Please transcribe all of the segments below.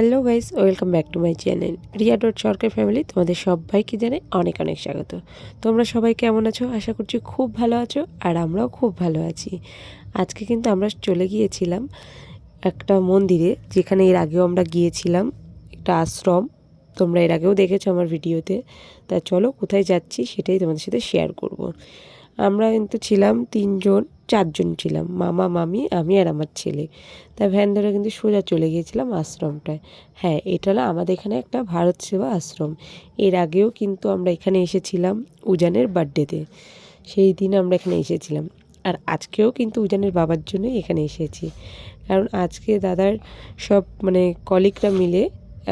Hello guys, welcome back to my channel Riya dot Sarkar family. তোমাদের সবাইকে জানাই অনেক অনেক স্বাগত। তোমরা সবাই কেমন আছো? আশা করছি খুব ভালো আছো, আর আমরাও খুব ভালো আছি। আজকে কিন্তু আমরা চলে গিয়েছিলাম একটা মন্দিরে, যেখানে এর আগেও আমরা গিয়েছিলাম, একটা আশ্রম। তোমরা এর আগেও দেখেছো আমার ভিডিওতে। তা চলো কোথায় যাচ্ছি সেটাই তোমাদের সাথে শেয়ার করব। আমরা কিন্তু ছিলাম 4জন ছিলাম, মামা, মামি, আমি আর আমার ছেলে। তা ভ্যান ধরে কিন্তু সোজা চলে গিয়েছিলাম আশ্রমটায়। হ্যাঁ, এটা হলো আমাদের এখানে একটা ভারত সেবা আশ্রম। এর আগেও কিন্তু আমরা এখানে এসেছিলাম উজানের বার্থডেতে। সেই দিন আমরা এখানে এসেছিলাম। আর আজকেও কিন্তু উজানের বাবার জন্যই এখানে এসেছি। কারণ আজকে দাদার সব কলিগরা মিলে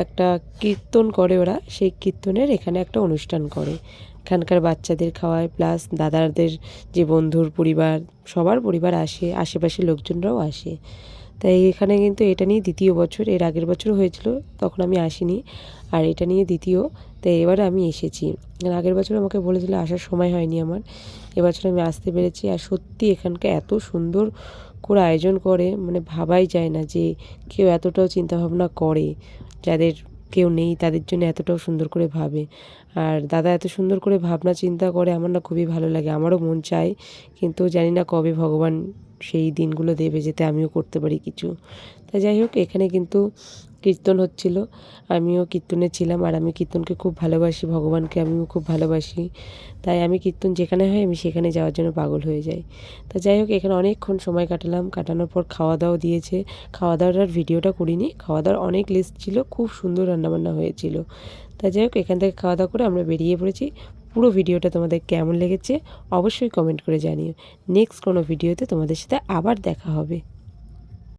একটা কীর্তন করে ওরা, সেই কীর্তনের এখানে একটা অনুষ্ঠান করে। এখানকার বাচ্চাদের খাওয়ায়, প্লাস দাদাদের যে বন্ধুর পরিবার, সবার পরিবার আসে, আশেপাশের লোকজনরাও আসে। তাই এখানে কিন্তু এটা নিয়ে দ্বিতীয় বছর। এর আগের বছরও হয়েছিল, তখন আমি আসিনি। আর এটা নিয়ে দ্বিতীয়। তাই এবারে আমি এসেছি। আগের বছর আমাকে বলেছিল, আসার সময় হয়নি আমার। এবছর আমি আসতে পেরেছি। আর সত্যি এখানকার এত সুন্দর করে আয়োজন করে, ভাবাই যায় না যে কেউ এতটাও চিন্তাভাবনা করে, যাদের কেউ নেই তাদের জন্য এতটাও সুন্দর করে ভাবে। আর দাদা এত সুন্দর করে ভাবনা চিন্তা করে, আমার না খুবই ভালো লাগে। আমারও মন চায়, কিন্তু জানি না কবে ভগবান সেই দিনগুলো দেবে যেতে আমিও করতে পারি কিছু। তা যাই হোক, এখানে কিন্তু কীর্তন হচ্ছিল, আমিও কীর্তনে ছিলাম। আর আমি কীর্তনকে খুব ভালোবাসি, ভগবানকে আমিও খুব ভালোবাসি। তাই আমি কীর্তন যেখানে হয় আমি সেখানে যাওয়ার জন্য পাগল হয়ে যাই। তা যাই হোক, এখানে অনেকক্ষণ সময় কাটালাম। কাটানোর পর খাওয়া দাওয়া দিয়েছে। খাওয়া দাওয়ার আর ভিডিওটা করিনি, খাওয়া দাওয়ার অনেক লিস্ট ছিল, খুব সুন্দর রান্নাবান্না হয়েছিল। তা যাই হোক, এখান থেকে খাওয়া দাওয়া করে আমরা বেরিয়ে পড়েছি। পুরো ভিডিওটা তোমাদের কেমন লেগেছে অবশ্যই কমেন্ট করে জানিও। নেক্সট কোনো ভিডিওতে তোমাদের সাথে আবার দেখা হবে।